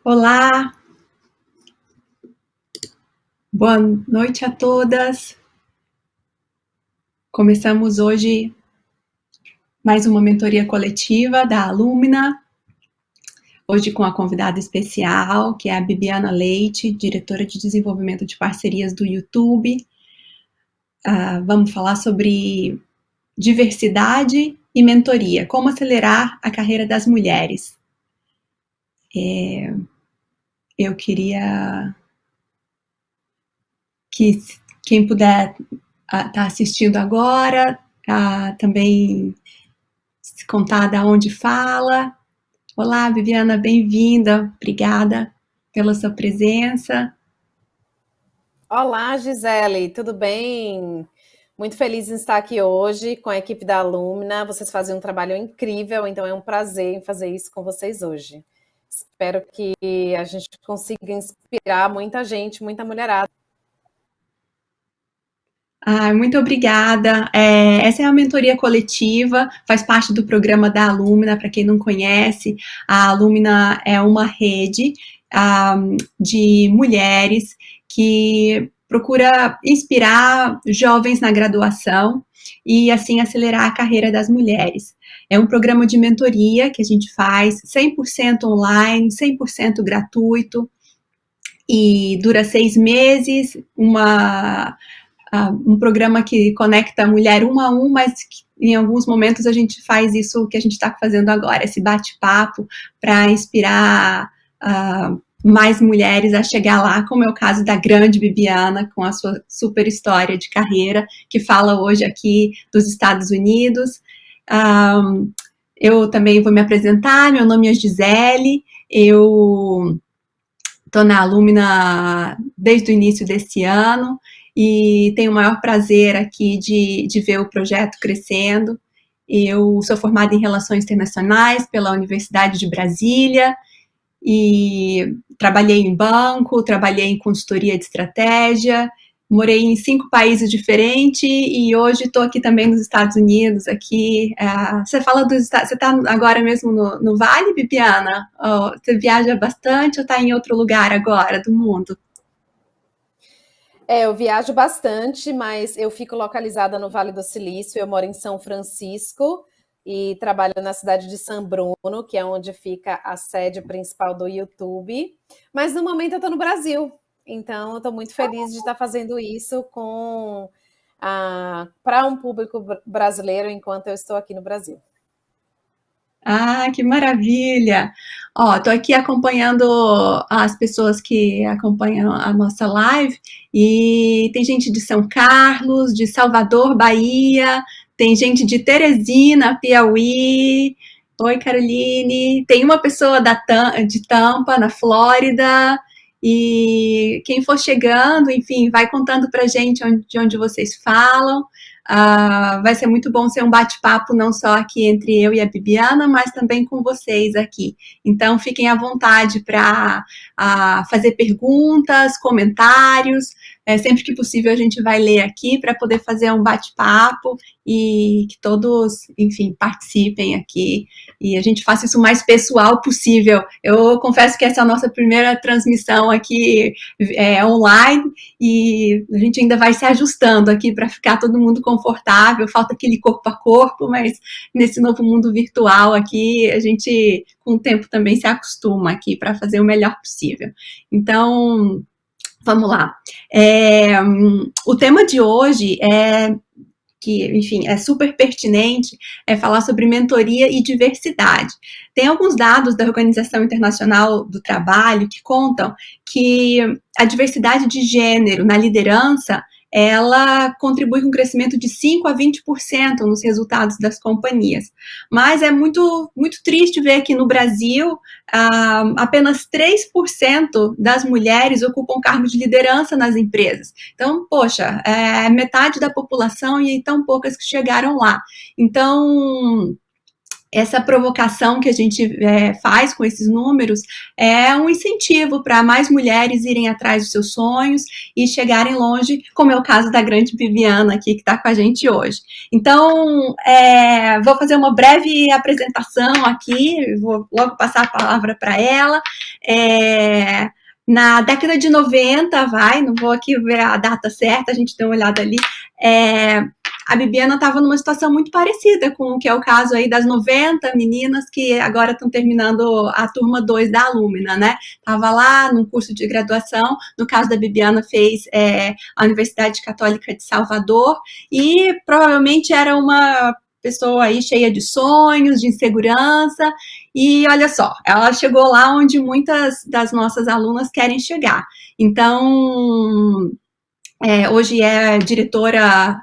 Olá, boa noite a todas. Começamos hoje mais uma mentoria coletiva da Alumna, hoje com a convidada especial, que é a Bibiana Leite, diretora de desenvolvimento de parcerias do YouTube. Vamos falar sobre diversidade e mentoria, como acelerar a carreira das mulheres. Eu queria que quem puder estar assistindo agora, também se contar de onde fala. Olá, Viviana, bem-vinda. Obrigada pela sua presença. Olá, Gisele, tudo bem? Muito feliz em estar aqui hoje com a equipe da Alumna. Vocês fazem um trabalho incrível, então é um prazer em fazer isso com vocês hoje. Espero que a gente consiga inspirar muita gente, muita mulherada. Muito obrigada. Essa é a mentoria coletiva, faz parte do programa da Alumna. Para quem não conhece, a Alumna é uma rede de mulheres que procura inspirar jovens na graduação e assim acelerar a carreira das mulheres. É um programa de mentoria que a gente faz 100% online, 100% gratuito, e dura 6 meses, um programa que conecta a mulher a um, mas em alguns momentos a gente faz isso que a gente está fazendo agora, esse bate-papo para inspirar mais mulheres a chegar lá, como é o caso da grande Bibiana, com a sua super história de carreira, que fala hoje aqui dos Estados Unidos. Eu também vou me apresentar, meu nome é Gisele, eu estou na Alumna desde o início desse ano e tenho o maior prazer aqui de ver o projeto crescendo. Eu sou formada em Relações Internacionais pela Universidade de Brasília e trabalhei em banco, trabalhei em consultoria de estratégia, morei em 5 países diferentes e hoje estou aqui também nos Estados Unidos. Aqui, você fala dos Estados, você está agora mesmo no Vale, Bibiana? Você viaja bastante ou está em outro lugar agora do mundo? Eu viajo bastante, mas eu fico localizada no Vale do Silício. Eu moro em São Francisco e trabalho na cidade de San Bruno, que é onde fica a sede principal do YouTube. Mas no momento eu estou no Brasil, então eu estou muito feliz de estar fazendo isso para um público brasileiro enquanto eu estou aqui no Brasil. Que maravilha! Tô aqui acompanhando as pessoas que acompanham a nossa live e tem gente de São Carlos, de Salvador, Bahia, tem gente de Teresina, Piauí. Oi, Caroline. Tem uma pessoa de Tampa, na Flórida. E quem for chegando, enfim, vai contando pra gente de onde vocês falam. Vai ser muito bom ser um bate-papo não só aqui entre eu e a Bibiana, mas também com vocês aqui. Então, fiquem à vontade para fazer perguntas, comentários. Sempre que possível, a gente vai ler aqui para poder fazer um bate-papo e que todos, enfim, participem aqui e a gente faça isso o mais pessoal possível. Eu confesso que essa é a nossa primeira transmissão aqui online e a gente ainda vai se ajustando aqui para ficar todo mundo confortável, falta aquele corpo a corpo, mas nesse novo mundo virtual aqui, a gente com o tempo também se acostuma aqui para fazer o melhor possível. Então, vamos lá. O tema de hoje que, enfim, é super pertinente, é falar sobre mentoria e diversidade. Tem alguns dados da Organização Internacional do Trabalho que contam que a diversidade de gênero na liderança, ela contribui com um crescimento de 5 a 20% nos resultados das companhias. Mas é muito, muito triste ver que no Brasil, apenas 3% das mulheres ocupam cargos de liderança nas empresas. Então, poxa, é metade da população e tão poucas que chegaram lá. Então, essa provocação que a gente faz com esses números é um incentivo para mais mulheres irem atrás dos seus sonhos e chegarem longe, como é o caso da grande Bibiana aqui, que está com a gente hoje. Então, vou fazer uma breve apresentação aqui, vou logo passar a palavra para ela. Na década de 90, não vou aqui ver a data certa, a gente deu uma olhada ali, a Bibiana estava numa situação muito parecida com o que é o caso aí das 90 meninas que agora estão terminando a turma 2 da Alumina, né? Estava lá num curso de graduação, no caso da Bibiana fez a Universidade Católica de Salvador e provavelmente era uma pessoa aí cheia de sonhos, de insegurança, e olha só, ela chegou lá onde muitas das nossas alunas querem chegar. Então, hoje é diretora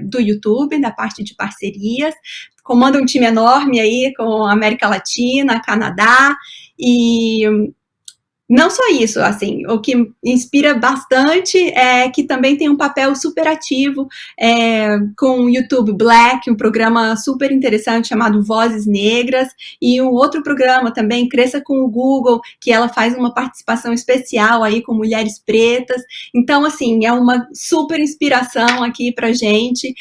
do YouTube, da parte de parcerias, comanda um time enorme aí com a América Latina, Canadá, e não só isso, assim, o que inspira bastante é que também tem um papel super ativo com o YouTube Black, um programa super interessante chamado Vozes Negras, e um outro programa também, Cresça com o Google, que ela faz uma participação especial aí com mulheres pretas. Então, assim, é uma super inspiração aqui pra gente,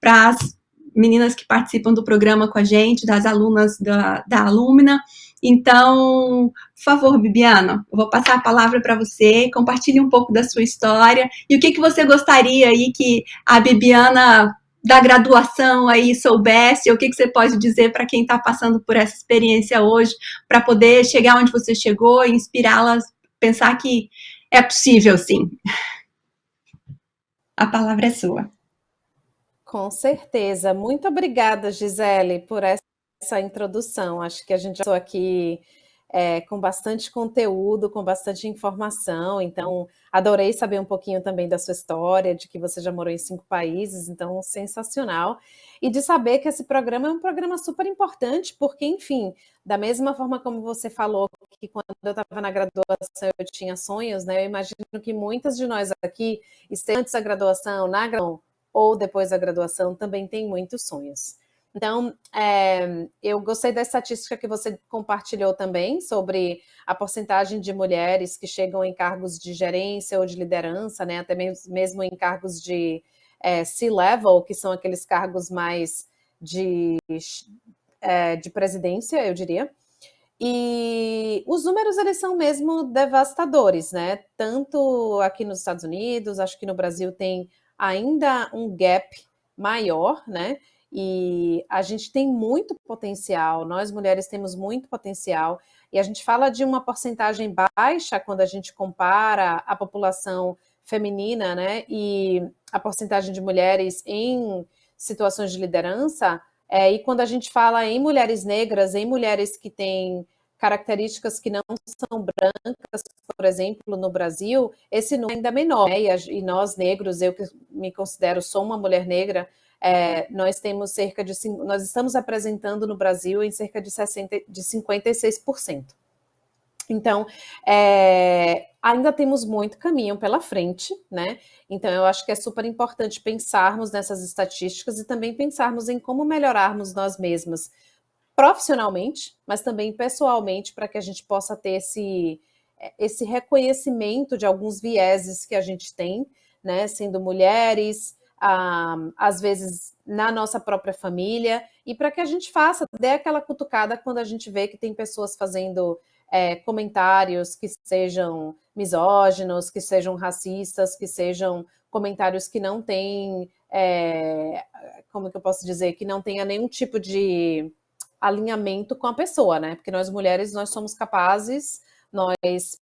para as meninas que participam do programa com a gente, das alunas da Alumina. Então, por favor, Bibiana, eu vou passar a palavra para você, compartilhe um pouco da sua história e o que você gostaria aí que a Bibiana da graduação aí soubesse, ou o que você pode dizer para quem está passando por essa experiência hoje, para poder chegar onde você chegou e inspirá-las a pensar que é possível, sim. A palavra é sua. Com certeza. Muito obrigada, Gisele, por essa introdução. Acho que a gente estou aqui com bastante conteúdo, com bastante informação. Então, adorei saber um pouquinho também da sua história, de que você já morou em 5 países, então, sensacional. E de saber que esse programa é um programa super importante, porque, enfim, da mesma forma como você falou que quando eu estava na graduação eu tinha sonhos, né? Eu imagino que muitas de nós aqui, antes da graduação, na graduação, ou depois da graduação, também tem muitos sonhos. Então, eu gostei da estatística que você compartilhou também sobre a porcentagem de mulheres que chegam em cargos de gerência ou de liderança, né, até mesmo em cargos de C-level, que são aqueles cargos mais de presidência, eu diria. E os números, eles são mesmo devastadores, né? Tanto aqui nos Estados Unidos, acho que no Brasil tem ainda um gap maior, né? E a gente tem muito potencial, nós mulheres temos muito potencial, e a gente fala de uma porcentagem baixa quando a gente compara a população feminina, né? E a porcentagem de mulheres em situações de liderança. E quando a gente fala em mulheres negras, em mulheres que têm características que não são brancas, por exemplo, no Brasil, esse número é ainda menor, né? E nós negros, eu que me considero, sou uma mulher negra, nós temos nós estamos apresentando no Brasil em cerca de 56%. Então, ainda temos muito caminho pela frente, né? Então, eu acho que é super importante pensarmos nessas estatísticas e também pensarmos em como melhorarmos nós mesmas profissionalmente, mas também pessoalmente, para que a gente possa ter esse reconhecimento de alguns vieses que a gente tem, né? Sendo mulheres, às vezes na nossa própria família, e para que a gente dê aquela cutucada quando a gente vê que tem pessoas fazendo comentários que sejam misóginos, que sejam racistas, que sejam comentários que não têm, como que eu posso dizer, que não tenha nenhum tipo de alinhamento com a pessoa, né? Porque nós mulheres, nós somos capazes, nós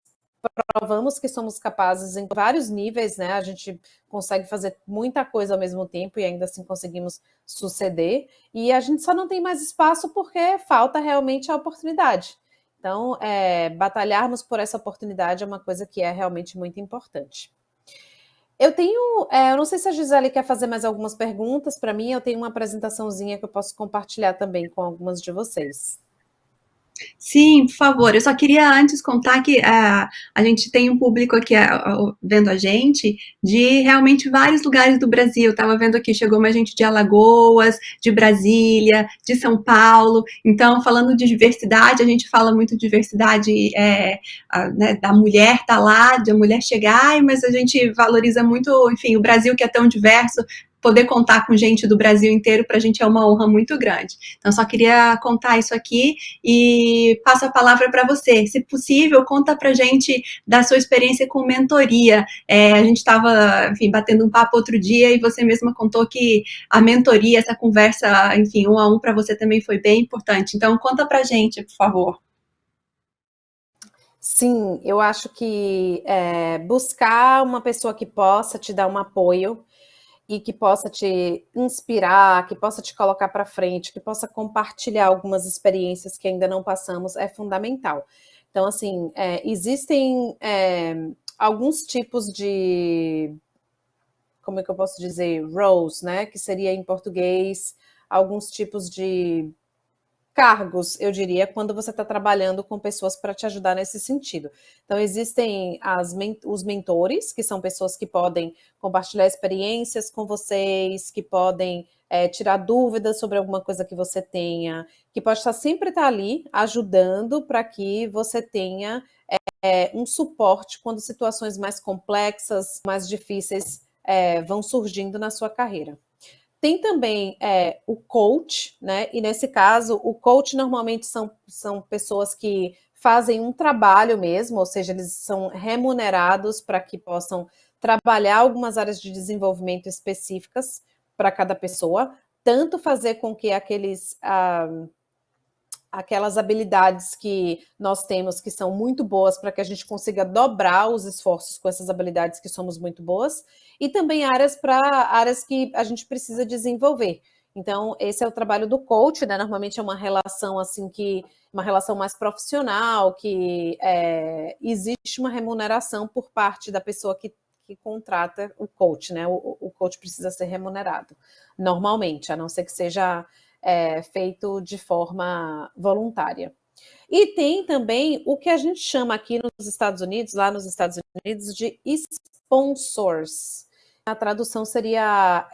provamos que somos capazes em vários níveis, né? A gente consegue fazer muita coisa ao mesmo tempo e ainda assim conseguimos suceder. E a gente só não tem mais espaço porque falta realmente a oportunidade. Então, batalharmos por essa oportunidade é uma coisa que é realmente muito importante. Eu não sei se a Gisele quer fazer mais algumas perguntas para mim, eu tenho uma apresentaçãozinha que eu posso compartilhar também com algumas de vocês. Sim, por favor. Eu só queria antes contar que a gente tem um público aqui vendo a gente de realmente vários lugares do Brasil. Estava vendo aqui, chegou uma gente de Alagoas, de Brasília, de São Paulo. Então, falando de diversidade, a gente fala muito de diversidade né, da mulher estar lá, de a mulher chegar, mas a gente valoriza muito, enfim, o Brasil que é tão diverso. Poder contar com gente do Brasil inteiro para a gente é uma honra muito grande. Então, só queria contar isso aqui e passo a palavra para você. Se possível, conta para gente da sua experiência com mentoria. A gente estava, enfim, batendo um papo outro dia e você mesma contou que a mentoria, essa conversa, enfim, um a um para você também foi bem importante. Então, conta para gente, por favor. Sim, eu acho que buscar uma pessoa que possa te dar um apoio e que possa te inspirar, que possa te colocar para frente, que possa compartilhar algumas experiências que ainda não passamos, é fundamental. Então, assim, existem alguns tipos de, como é que eu posso dizer, roles, né? Que seria em português, alguns tipos de cargos, eu diria, quando você está trabalhando com pessoas para te ajudar nesse sentido. Então, existem os mentores, que são pessoas que podem compartilhar experiências com vocês, que podem tirar dúvidas sobre alguma coisa que você tenha, que pode sempre estar ali ajudando para que você tenha um suporte quando situações mais complexas, mais difíceis vão surgindo na sua carreira. Tem também o coach, né? E nesse caso, o coach normalmente são pessoas que fazem um trabalho mesmo, ou seja, eles são remunerados para que possam trabalhar algumas áreas de desenvolvimento específicas para cada pessoa, tanto fazer com que aquelas habilidades que nós temos que são muito boas para que a gente consiga dobrar os esforços com essas habilidades que somos muito boas, e também áreas que a gente precisa desenvolver. Então, esse é o trabalho do coach, né? Normalmente é uma relação assim uma relação mais profissional, que existe uma remuneração por parte da pessoa que contrata o coach, né? O coach precisa ser remunerado, normalmente, a não ser que seja feito de forma voluntária. E tem também o que a gente chama aqui nos Estados Unidos, lá nos Estados Unidos, de sponsors. A tradução seria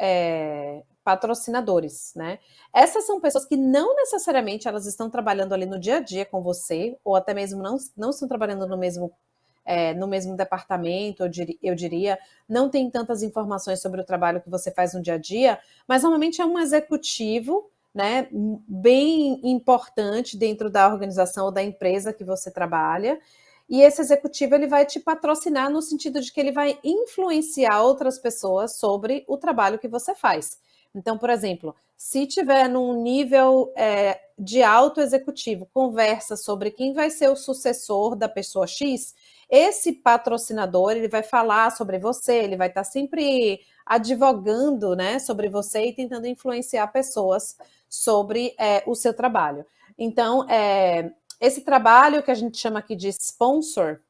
patrocinadores, né? Essas são pessoas que não necessariamente elas estão trabalhando ali no dia a dia com você, ou até mesmo não estão trabalhando no mesmo departamento, eu diria, não tem tantas informações sobre o trabalho que você faz no dia a dia, mas normalmente é um executivo, né, bem importante dentro da organização ou da empresa que você trabalha, e esse executivo ele vai te patrocinar no sentido de que ele vai influenciar outras pessoas sobre o trabalho que você faz. Então, por exemplo, se tiver num nível de alto executivo, conversa sobre quem vai ser o sucessor da pessoa X, esse patrocinador ele vai falar sobre você, ele vai estar sempre advogando, né, sobre você e tentando influenciar pessoas sobre o seu trabalho. Então, esse trabalho que a gente chama aqui de sponsor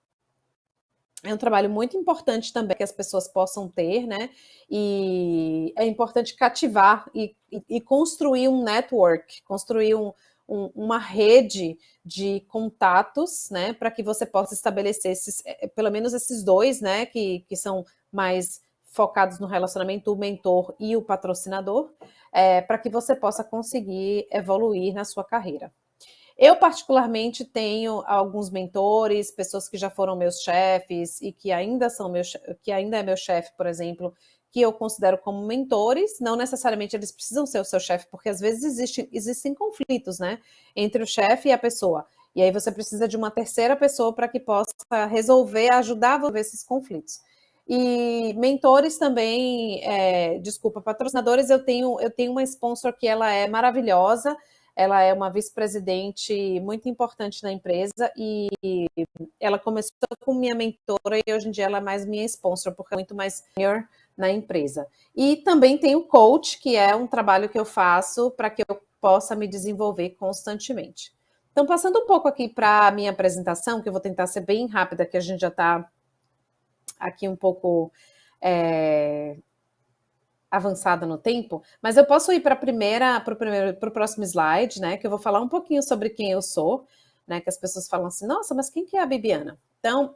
é um trabalho muito importante também que as pessoas possam ter, né? E é importante cativar e construir um network, construir uma rede de contatos, né? Para que você possa estabelecer pelo menos esses dois, né? Que são mais focados no relacionamento, o mentor e o patrocinador, para que você possa conseguir evoluir na sua carreira. Eu, particularmente, tenho alguns mentores, pessoas que já foram meus chefes e que ainda é meu chefe, por exemplo, que eu considero como mentores. Não necessariamente eles precisam ser o seu chefe, porque às vezes existem conflitos, né, entre o chefe e a pessoa. E aí você precisa de uma terceira pessoa para que possa ajudar a resolver esses conflitos. E mentores também, patrocinadores, eu tenho uma sponsor que ela é maravilhosa. Ela é uma vice-presidente muito importante na empresa e ela começou como minha mentora e hoje em dia ela é mais minha sponsor, porque é muito mais senior na empresa. E também tem o coach, que é um trabalho que eu faço para que eu possa me desenvolver constantemente. Então, passando um pouco aqui para a minha apresentação, que eu vou tentar ser bem rápida, que a gente já está aqui um pouco avançada no tempo, mas eu posso ir para o próximo slide, né? Que eu vou falar um pouquinho sobre quem eu sou. né? Que as pessoas falam assim, nossa, mas quem que é a Bibiana? Então,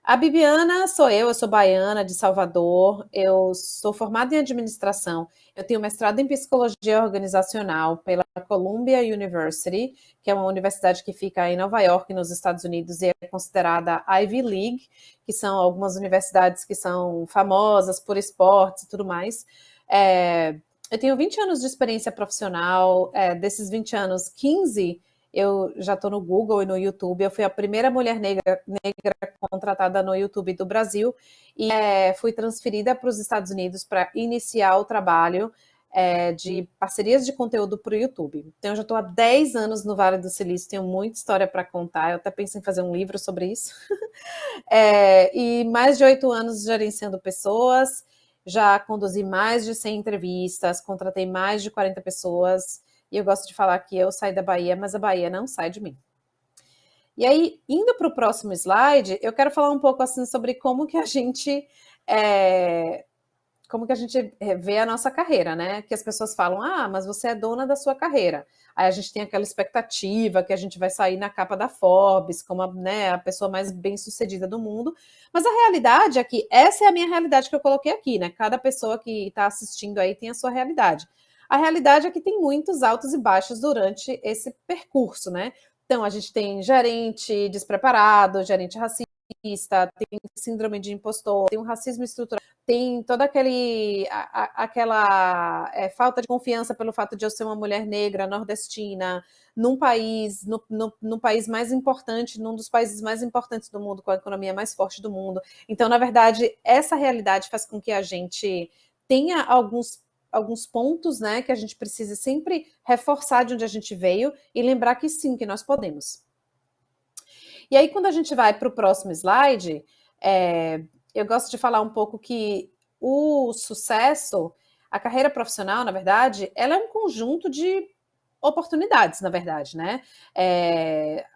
a Bibiana sou eu sou baiana de Salvador, eu sou formada em administração, eu tenho mestrado em psicologia organizacional pela Columbia University, que é uma universidade que fica em Nova York, nos Estados Unidos, e é considerada Ivy League, que são algumas universidades que são famosas por esportes e tudo mais. Eu tenho 20 anos de experiência profissional, desses 20 anos, 15 eu já estou no Google e no YouTube. Eu fui a primeira mulher negra contratada no YouTube do Brasil e fui transferida para os Estados Unidos para iniciar o trabalho de parcerias de conteúdo para o YouTube. Então, eu já estou há 10 anos no Vale do Silício, tenho muita história para contar. Eu até penso em fazer um livro sobre isso. E mais de 8 anos gerenciando pessoas, já conduzi mais de 100 entrevistas, contratei mais de 40 pessoas. E eu gosto de falar que eu saí da Bahia, mas a Bahia não sai de mim. E aí, indo para o próximo slide, eu quero falar um pouco assim sobre como que a gente vê a nossa carreira, né? Que as pessoas falam, mas você é dona da sua carreira. Aí a gente tem aquela expectativa que a gente vai sair na capa da Forbes como a pessoa mais bem-sucedida do mundo. Mas a realidade é que essa é a minha realidade que eu coloquei aqui, né? Cada pessoa que está assistindo aí tem a sua realidade. A realidade é que tem muitos altos e baixos durante esse percurso, né? Então, a gente tem gerente despreparado, gerente racista, tem síndrome de impostor, tem um racismo estrutural, tem toda aquela falta de confiança pelo fato de eu ser uma mulher negra, nordestina, num país mais importante, num dos países mais importantes do mundo, com a economia mais forte do mundo. Então, na verdade, essa realidade faz com que a gente tenha alguns pontos, né, que a gente precisa sempre reforçar de onde a gente veio e lembrar que sim, que nós podemos. E aí, quando a gente vai para o próximo slide, eu gosto de falar um pouco que o sucesso, a carreira profissional, na verdade, ela é um conjunto de oportunidades, na verdade, né?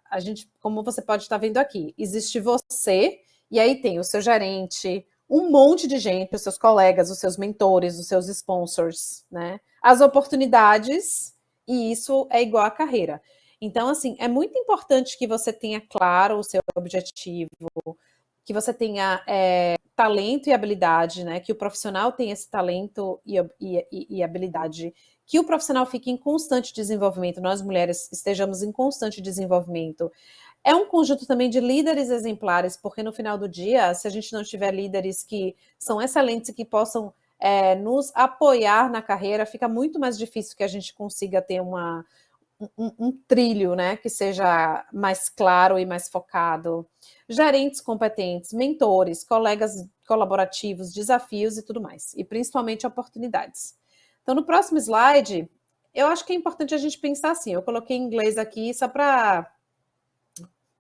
A gente, como você pode estar vendo aqui, existe você, e aí tem o seu gerente, um monte de gente, os seus colegas, os seus mentores, os seus sponsors, né? As oportunidades, e isso é igual à carreira. Então, assim, é muito importante que você tenha claro o seu objetivo, que você tenha talento e habilidade, né? Que o profissional tenha esse talento e habilidade, que o profissional fique em constante desenvolvimento, nós mulheres estejamos em constante desenvolvimento. É um conjunto também de líderes exemplares, porque no final do dia, se a gente não tiver líderes que são excelentes e que possam nos apoiar na carreira, fica muito mais difícil que a gente consiga ter um trilho, né, que seja mais claro e mais focado. Gerentes competentes, mentores, colegas colaborativos, desafios e tudo mais. E principalmente oportunidades. Então, no próximo slide, eu acho que é importante a gente pensar assim, eu coloquei em inglês aqui só para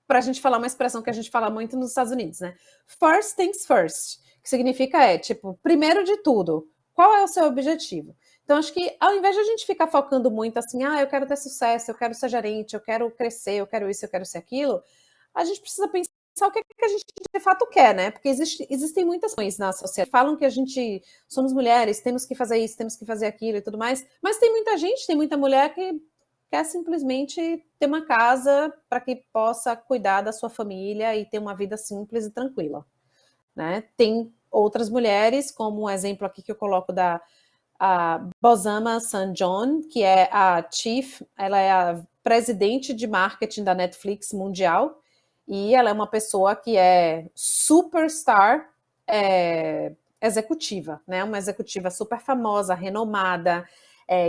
a gente falar uma expressão que a gente fala muito nos Estados Unidos, né? First things first, que significa tipo, primeiro de tudo, qual é o seu objetivo? Então, acho que ao invés de a gente ficar focando muito assim, eu quero ter sucesso, eu quero ser gerente, eu quero crescer, eu quero isso, eu quero ser aquilo, a gente precisa pensar o que a gente de fato quer, né? Porque existem muitas coisas na sociedade que falam que a gente somos mulheres, temos que fazer isso, temos que fazer aquilo e tudo mais, mas tem muita gente, tem muita mulher que quer simplesmente ter uma casa para que possa cuidar da sua família e ter uma vida simples e tranquila, né? Tem outras mulheres, como um exemplo aqui que eu coloco da Bozoma St. John, que é a Chief, ela é a presidente de marketing da Netflix mundial, e ela é uma pessoa que é superstar executiva, né? Uma executiva super famosa, renomada,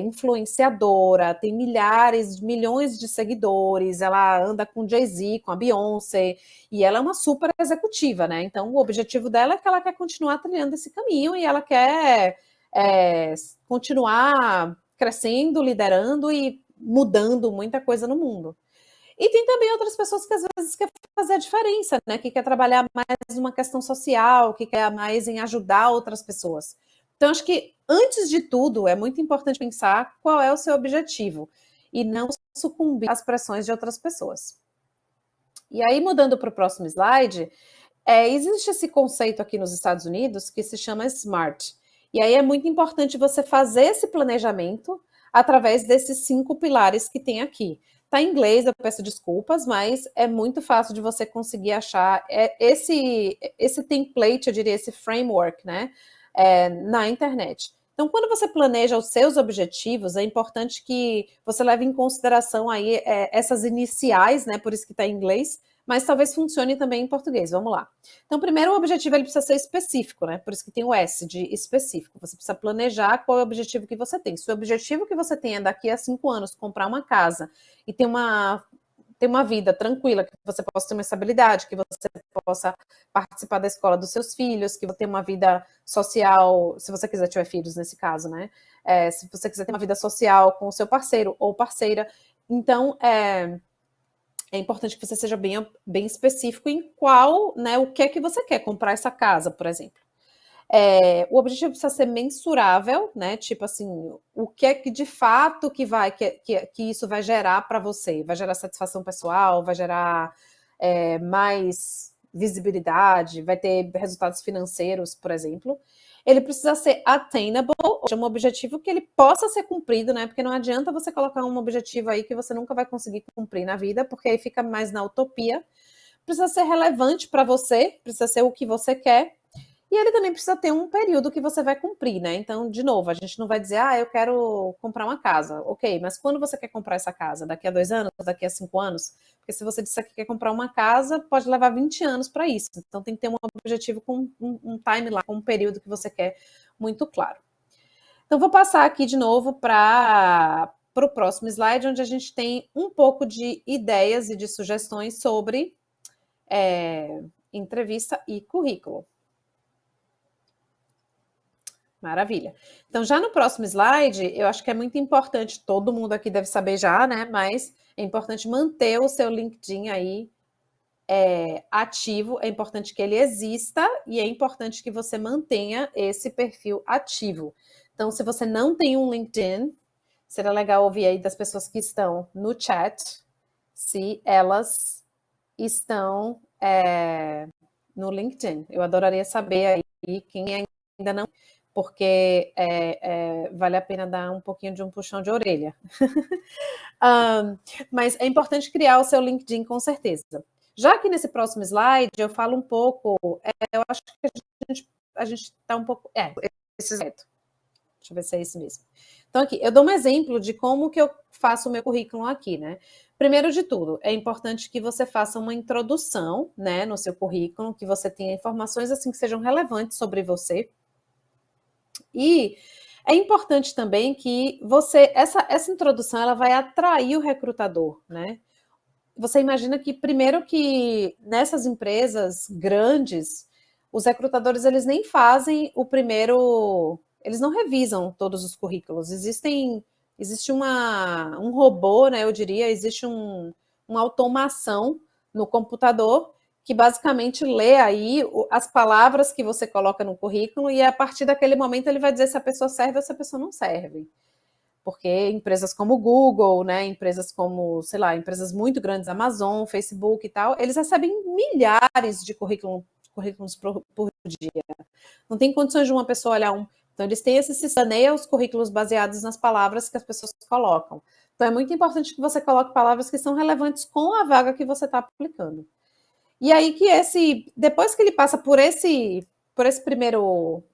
influenciadora, tem milhões de seguidores, ela anda com Jay-Z, com a Beyoncé, e ela é uma super executiva, né? Então, o objetivo dela é que ela quer continuar trilhando esse caminho e ela quer continuar crescendo, liderando e mudando muita coisa no mundo. E tem também outras pessoas que às vezes querem fazer a diferença, né? Que quer trabalhar mais uma questão social, que quer mais em ajudar outras pessoas. Então, acho que, antes de tudo, é muito importante pensar qual é o seu objetivo e não sucumbir às pressões de outras pessoas. E aí, mudando para o próximo slide, existe esse conceito aqui nos Estados Unidos que se chama SMART. E aí é muito importante você fazer esse planejamento através desses 5 pilares que tem aqui. Tá em inglês, eu peço desculpas, mas é muito fácil de você conseguir achar esse template, eu diria, esse framework, né, na internet. Então, quando você planeja os seus objetivos, é importante que você leve em consideração aí essas iniciais, né, por isso que está em inglês, mas talvez funcione também em português. Vamos lá. Então, primeiro, o objetivo ele precisa ser específico, né? Por isso que tem o S de específico. Você precisa planejar qual é o objetivo que você tem. Se o objetivo que você tem é daqui a 5 anos comprar uma casa e ter uma vida tranquila, que você possa ter uma estabilidade, que você possa participar da escola dos seus filhos, que você tenha uma vida social, se você quiser tiver filhos nesse caso, né? Se você quiser ter uma vida social com o seu parceiro ou parceira. Então, é importante que você seja bem específico em qual, né, o que é que você quer comprar essa casa, por exemplo. O objetivo precisa ser mensurável, né? Tipo assim, o que é que de fato que isso vai gerar para você? Vai gerar satisfação pessoal, vai gerar mais visibilidade, vai ter resultados financeiros, por exemplo. Ele precisa ser attainable, ou seja, um objetivo que ele possa ser cumprido, né? Porque não adianta você colocar um objetivo aí que você nunca vai conseguir cumprir na vida, porque aí fica mais na utopia. Precisa ser relevante para você, precisa ser o que você quer. E ele também precisa ter um período que você vai cumprir, né? Então, de novo, a gente não vai dizer, eu quero comprar uma casa. Ok, mas quando você quer comprar essa casa? Daqui a 2 anos? Daqui a 5 anos? Porque se você disser que quer comprar uma casa, pode levar 20 anos para isso. Então, tem que ter um objetivo com um timeline, com um período que você quer muito claro. Então, vou passar aqui de novo para o próximo slide, onde a gente tem um pouco de ideias e de sugestões sobre entrevista e currículo. Maravilha. Então, já no próximo slide, eu acho que é muito importante, todo mundo aqui deve saber já, né? Mas é importante manter o seu LinkedIn aí ativo, é importante que ele exista e é importante que você mantenha esse perfil ativo. Então, se você não tem um LinkedIn, será legal ouvir aí das pessoas que estão no chat, se elas estão no LinkedIn. Eu adoraria saber aí quem ainda não, porque vale a pena dar um pouquinho de um puxão de orelha. Mas é importante criar o seu LinkedIn, com certeza. Já que nesse próximo slide eu falo um pouco, eu acho que a gente está um pouco... esse slide. Deixa eu ver se é esse mesmo. Então, aqui, eu dou um exemplo de como que eu faço o meu currículo aqui, né? Primeiro de tudo, é importante que você faça uma introdução, né, no seu currículo, que você tenha informações, assim, que sejam relevantes sobre você. E é importante também que essa introdução, ela vai atrair o recrutador, né? Você imagina que, primeiro que nessas empresas grandes, os recrutadores, eles nem fazem eles não revisam todos os currículos. Existe um robô, né, eu diria, existe uma automação no computador que basicamente lê aí as palavras que você coloca no currículo e a partir daquele momento ele vai dizer se a pessoa serve ou se a pessoa não serve. Porque empresas como o Google, né, empresas como, sei lá, empresas muito grandes, Amazon, Facebook e tal, eles recebem milhares de currículos por dia. Não tem condições de uma pessoa olhar um. Então, eles têm esse sistema, os currículos baseados nas palavras que as pessoas colocam. Então, é muito importante que você coloque palavras que são relevantes com a vaga que você está aplicando. E aí que depois que ele passa por esse primeiro,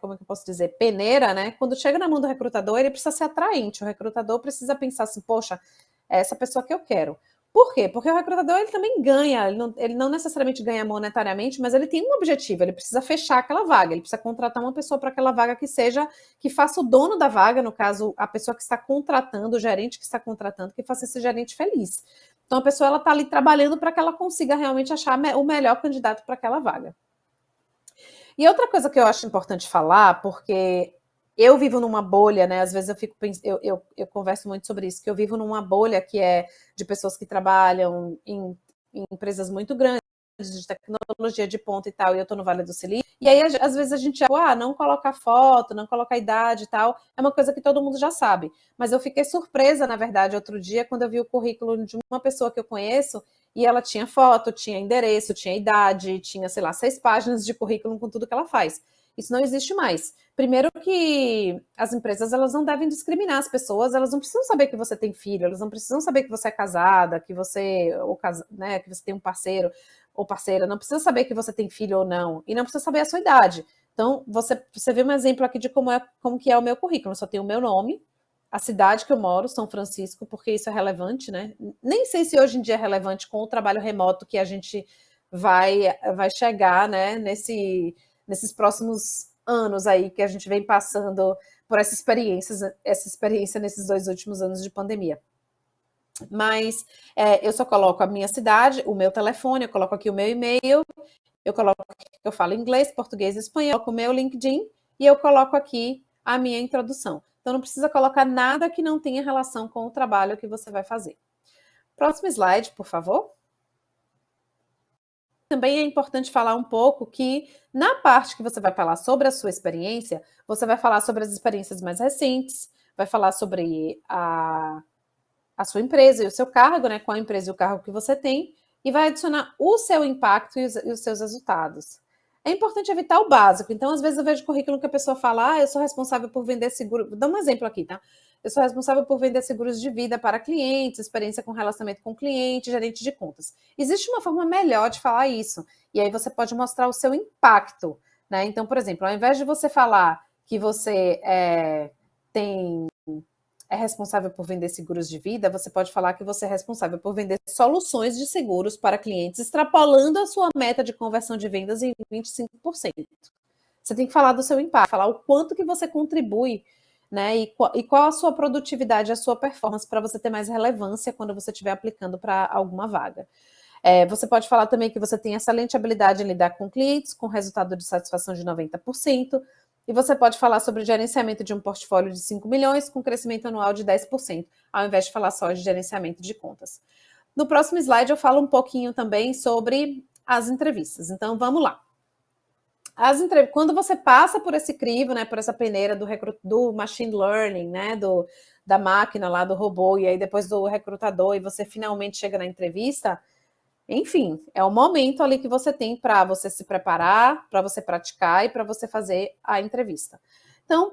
como é que eu posso dizer, peneira, né? Quando chega na mão do recrutador, ele precisa ser atraente. O recrutador precisa pensar assim, poxa, é essa pessoa que eu quero. Por quê? Porque o recrutador, ele também ganha, ele não necessariamente ganha monetariamente, mas ele tem um objetivo, ele precisa fechar aquela vaga, ele precisa contratar uma pessoa para aquela vaga que faça o dono da vaga, no caso, a pessoa que está contratando, o gerente que está contratando, que faça esse gerente feliz. Então, a pessoa ela está ali trabalhando para que ela consiga realmente achar o melhor candidato para aquela vaga. E outra coisa que eu acho importante falar, porque eu vivo numa bolha, né? Às vezes eu converso muito sobre isso, que eu vivo numa bolha que é de pessoas que trabalham em empresas muito grandes, de tecnologia de ponta e tal, e eu estou no Vale do Silício. E aí, às vezes, a gente não coloca foto, não coloca idade e tal, é uma coisa que todo mundo já sabe. Mas eu fiquei surpresa, na verdade, outro dia, quando eu vi o currículo de uma pessoa que eu conheço, e ela tinha foto, tinha endereço, tinha idade, tinha, sei lá, 6 páginas de currículo com tudo que ela faz. Isso não existe mais. Primeiro que as empresas elas não devem discriminar as pessoas, elas não precisam saber que você tem filho, elas não precisam saber que você é casada, que você, né, que você tem um parceiro ou parceira, não precisa saber que você tem filho ou não, e não precisa saber a sua idade. Então, você vê um exemplo aqui de como que é o meu currículo. Eu só tenho o meu nome, a cidade que eu moro, São Francisco, porque isso é relevante, né? Nem sei se hoje em dia é relevante com o trabalho remoto que a gente vai chegar, né, nesses próximos anos aí que a gente vem passando por essa experiência nesses 2 últimos anos de pandemia. Mas eu só coloco a minha cidade, o meu telefone, eu coloco aqui o meu e-mail, eu coloco aqui que eu falo inglês, português e espanhol, coloco o meu LinkedIn e eu coloco aqui a minha introdução. Então não precisa colocar nada que não tenha relação com o trabalho que você vai fazer. Próximo slide, por favor. Também é importante falar um pouco que na parte que você vai falar sobre a sua experiência, você vai falar sobre as experiências mais recentes, vai falar sobre a sua empresa e o seu cargo, né? Qual a empresa e o cargo que você tem, e vai adicionar o seu impacto e os seus resultados. É importante evitar o básico. Então, às vezes, eu vejo currículo que a pessoa fala, eu sou responsável por vender seguro. Vou dar um exemplo aqui, tá? Eu sou responsável por vender seguros de vida para clientes, experiência com relacionamento com cliente, gerente de contas. Existe uma forma melhor de falar isso. E aí você pode mostrar o seu impacto, né? Então, por exemplo, ao invés de você falar que você é responsável por vender seguros de vida, você pode falar que você é responsável por vender soluções de seguros para clientes, extrapolando a sua meta de conversão de vendas em 25%. Você tem que falar do seu impacto, falar o quanto que você contribui, né? E qual a sua produtividade, a sua performance para você ter mais relevância quando você estiver aplicando para alguma vaga. Você pode falar também que você tem excelente habilidade em lidar com clientes, com resultado de satisfação de 90%, e você pode falar sobre o gerenciamento de um portfólio de 5 milhões com crescimento anual de 10%, ao invés de falar só de gerenciamento de contas. No próximo slide eu falo um pouquinho também sobre as entrevistas. Então vamos lá. Quando você passa por esse crivo, né, por essa peneira do machine learning, né, da máquina lá, do robô, e aí depois do recrutador, e você finalmente chega na entrevista, enfim, é o momento ali que você tem para você se preparar, para você praticar e para você fazer a entrevista. Então,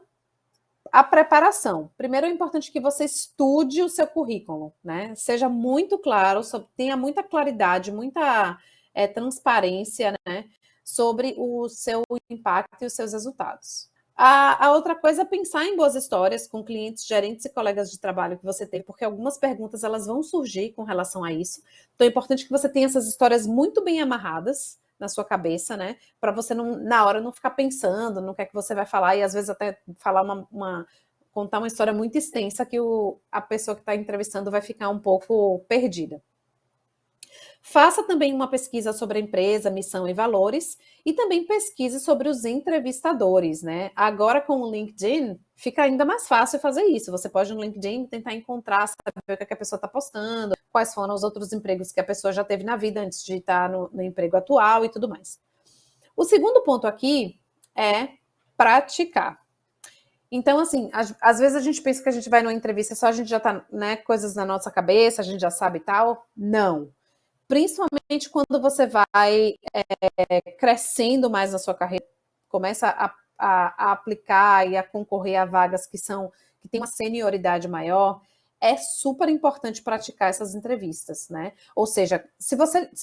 a preparação. Primeiro é importante que você estude o seu currículo, né? Seja muito claro, tenha muita claridade, muita transparência, né? Sobre o seu impacto e os seus resultados. A outra coisa é pensar em boas histórias com clientes, gerentes e colegas de trabalho que você tem, porque algumas perguntas elas vão surgir com relação a isso. Então é importante que você tenha essas histórias muito bem amarradas na sua cabeça, né? Para você não, na hora não ficar pensando no que é que você vai falar e às vezes até falar contar uma história muito extensa que a pessoa que está entrevistando vai ficar um pouco perdida. Faça também uma pesquisa sobre a empresa, missão e valores, e também pesquise sobre os entrevistadores, né? Agora com o LinkedIn, fica ainda mais fácil fazer isso. Você pode no LinkedIn tentar encontrar, saber o que a pessoa está postando, quais foram os outros empregos que a pessoa já teve na vida antes de estar no emprego atual e tudo mais. O segundo ponto aqui é praticar. Então, assim, às vezes a gente pensa que a gente vai numa entrevista só a gente já tá, né, coisas na nossa cabeça, a gente já sabe e tal. Não. Principalmente quando você vai crescendo mais na sua carreira, começa a aplicar e a concorrer a vagas que têm uma senioridade maior, é super importante praticar essas entrevistas, né? Ou seja, se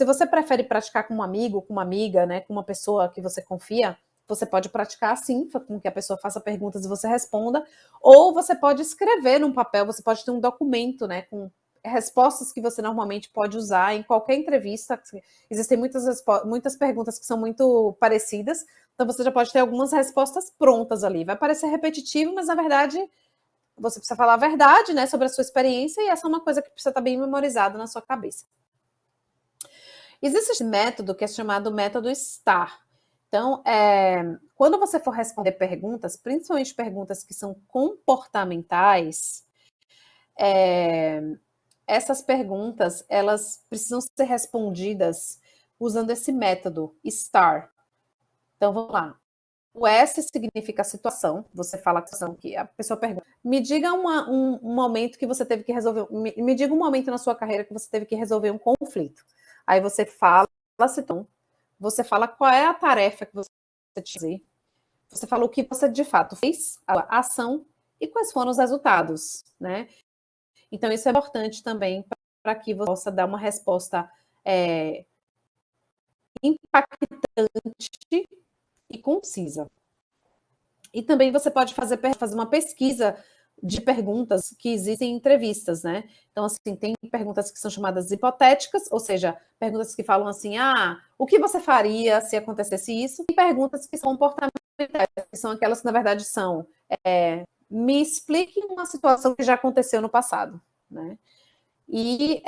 você prefere praticar com um amigo, com uma amiga, né, com uma pessoa que você confia, você pode praticar assim, com que a pessoa faça perguntas e você responda, ou você pode escrever num papel, você pode ter um documento, né, com respostas que você normalmente pode usar em qualquer entrevista. Existem muitas perguntas que são muito parecidas, então você já pode ter algumas respostas prontas ali. Vai parecer repetitivo, mas na verdade você precisa falar a verdade, né, sobre a sua experiência, e essa é uma coisa que precisa estar bem memorizada na sua cabeça. Existe esse método que é chamado método STAR. Então, quando você for responder perguntas, principalmente perguntas que são comportamentais, essas perguntas, elas precisam ser respondidas usando esse método STAR. Então, vamos lá. O S significa situação. Você fala a situação que a pessoa pergunta. Me diga um momento que você teve que resolver. Me diga um momento na sua carreira que você teve que resolver um conflito. Aí você fala a situação. Você fala qual é a tarefa que você tinha que fazer. você falou o que você de fato fez, a ação e quais foram os resultados, né? Então, isso é importante também para que você possa dar uma resposta impactante e concisa. E também você pode fazer uma pesquisa de perguntas que existem em entrevistas, né? Então, assim, tem perguntas que são chamadas hipotéticas, ou seja, perguntas que falam assim, o que você faria se acontecesse isso? E perguntas que são comportamentais, que são aquelas que, na verdade, são me explique uma situação que já aconteceu no passado, né? E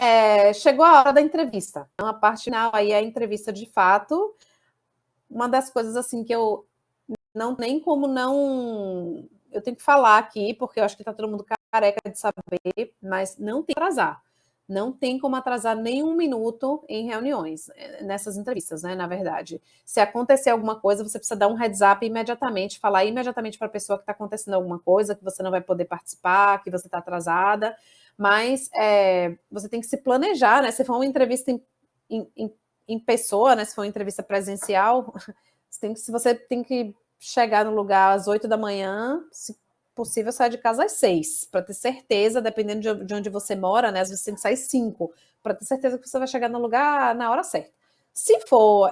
chegou a hora da entrevista. Então, a parte final aí é a entrevista de fato. Uma das coisas, assim, que eu não tem como não... Eu tenho que falar aqui, porque eu acho que está todo mundo careca de saber, mas não tem que atrasar. Não tem como atrasar nem um minuto em reuniões, nessas entrevistas, né, na verdade. Se acontecer alguma coisa, você precisa dar um heads up imediatamente, falar imediatamente para a pessoa que está acontecendo alguma coisa, que você não vai poder participar, que você está atrasada, mas você tem que se planejar, né? Se for uma entrevista em pessoa, né? Se for uma entrevista presencial, você tem que chegar no lugar às 8 da manhã, se possível, sair de casa às 6, para ter certeza, dependendo de onde você mora, né? Às vezes você tem que sair 5, para ter certeza que você vai chegar no lugar na hora certa. Se for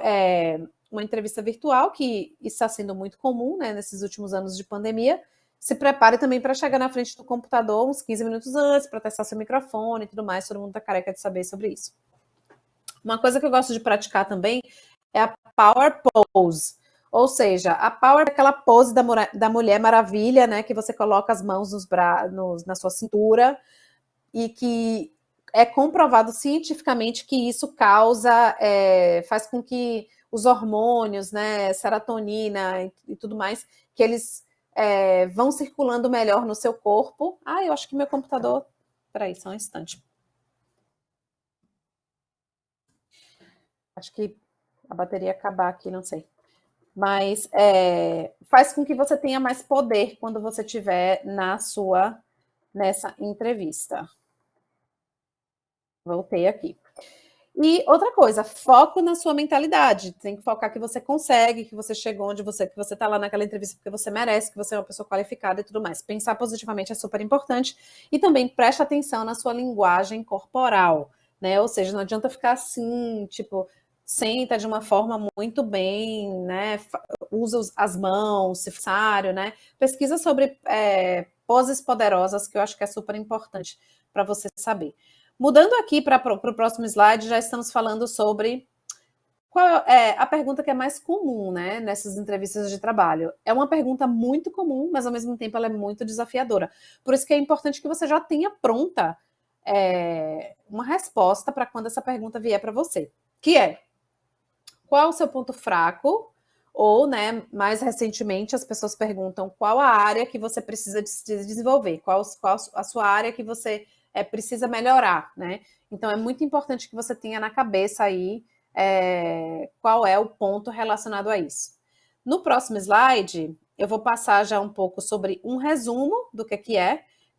uma entrevista virtual, que está sendo muito comum, né, nesses últimos anos de pandemia, se prepare também para chegar na frente do computador uns 15 minutos antes, para testar seu microfone e tudo mais, todo mundo está careca de saber sobre isso. Uma coisa que eu gosto de praticar também é a Power Pose. Ou seja, a Power é aquela pose da Mulher Maravilha, né? Que você coloca as mãos na sua cintura e que é comprovado cientificamente que isso faz com que os hormônios, né, serotonina e tudo mais, que eles vão circulando melhor no seu corpo. Eu acho que meu computador... Peraí, só um instante. Acho que a bateria ia acabar aqui, não sei. Mas faz com que você tenha mais poder quando você estiver nessa entrevista. Voltei aqui. E outra coisa, foco na sua mentalidade. Tem que focar que você consegue, que você chegou onde que você está lá naquela entrevista porque você merece, que você é uma pessoa qualificada e tudo mais. Pensar positivamente é super importante. E também preste atenção na sua linguagem corporal, né? Ou seja, não adianta ficar assim, tipo, senta de uma forma muito bem, né? Usa as mãos, se necessário, né? Pesquisa sobre poses poderosas, que eu acho que é super importante para você saber. Mudando aqui para o próximo slide, já estamos falando sobre qual é a pergunta que é mais comum, né, nessas entrevistas de trabalho. É uma pergunta muito comum, mas ao mesmo tempo ela é muito desafiadora. Por isso que é importante que você já tenha pronta uma resposta para quando essa pergunta vier para você, que é: qual o seu ponto fraco? Ou, né, mais recentemente, as pessoas perguntam qual a área que você precisa desenvolver, qual a sua área que você precisa melhorar, né? Então, é muito importante que você tenha na cabeça aí qual é o ponto relacionado a isso. No próximo slide, eu vou passar já um pouco sobre um resumo do que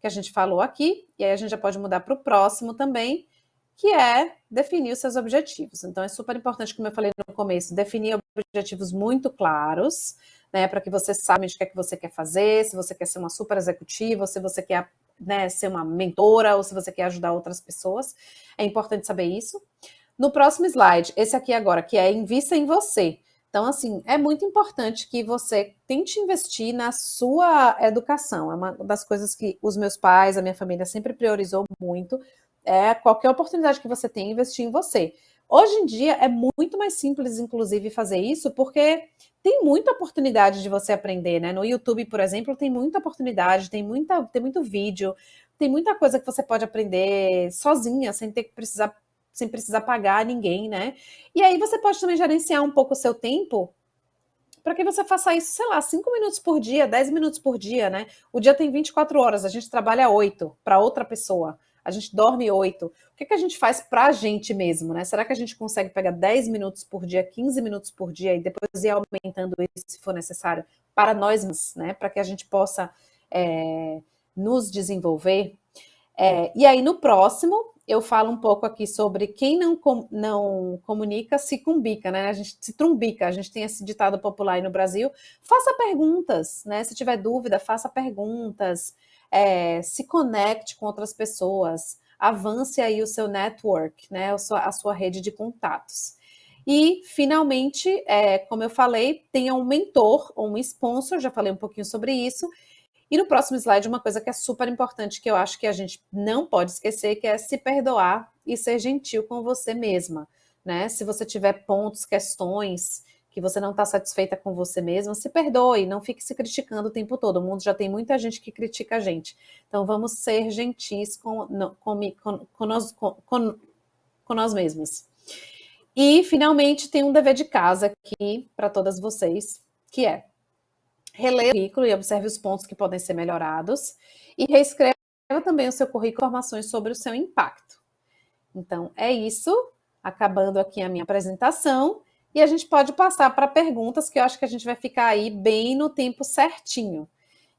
a gente falou aqui, e aí a gente já pode mudar para o próximo também, que é definir os seus objetivos. Então, é super importante, como eu falei no começo, definir objetivos muito claros, né, para que você saiba o que é que você quer fazer, se você quer ser uma super executiva, se você quer, né, ser uma mentora, ou se você quer ajudar outras pessoas. É importante saber isso. No próximo slide, esse aqui agora, que é invista em você. Então, assim, é muito importante que você tente investir na sua educação. É uma das coisas que os meus pais, a minha família sempre priorizou muito. Qualquer oportunidade que você tem, investir em você. Hoje em dia é muito mais simples, inclusive, fazer isso, porque tem muita oportunidade de você aprender, né? No YouTube, por exemplo, tem muita oportunidade, tem muito vídeo, tem muita coisa que você pode aprender sozinha, sem precisar pagar ninguém, né? E aí você pode também gerenciar um pouco o seu tempo para que você faça isso, sei lá, 5 minutos por dia, 10 minutos por dia, né? O dia tem 24 horas, a gente trabalha 8 para outra pessoa, a gente dorme 8. O que a gente faz para a gente mesmo, né? Será que a gente consegue pegar 10 minutos por dia, 15 minutos por dia e depois ir aumentando isso se for necessário para nós mesmos, né? Para que a gente possa nos desenvolver? E aí, no próximo, eu falo um pouco aqui sobre quem não comunica se cumbica, né? A gente se trumbica, a gente tem esse ditado popular aí no Brasil. Faça perguntas, né? Se tiver dúvida, faça perguntas, se conecte com outras pessoas, avance aí o seu network, né? A sua rede de contatos. E, finalmente, como eu falei, tenha um mentor ou um sponsor, já falei um pouquinho sobre isso. E no próximo slide, uma coisa que é super importante, que eu acho que a gente não pode esquecer, que é se perdoar e ser gentil com você mesma, né? Se você tiver pontos, questões que você não está satisfeita com você mesma, se perdoe, não fique se criticando o tempo todo. O mundo já tem muita gente que critica a gente. Então, vamos ser gentis com nós mesmos. E, finalmente, tem um dever de casa aqui para todas vocês, que é releia o currículo e observe os pontos que podem ser melhorados e reescreva também o seu currículo, informações sobre o seu impacto. Então, é isso. Acabando aqui a minha apresentação. E a gente pode passar para perguntas, que eu acho que a gente vai ficar aí bem no tempo certinho.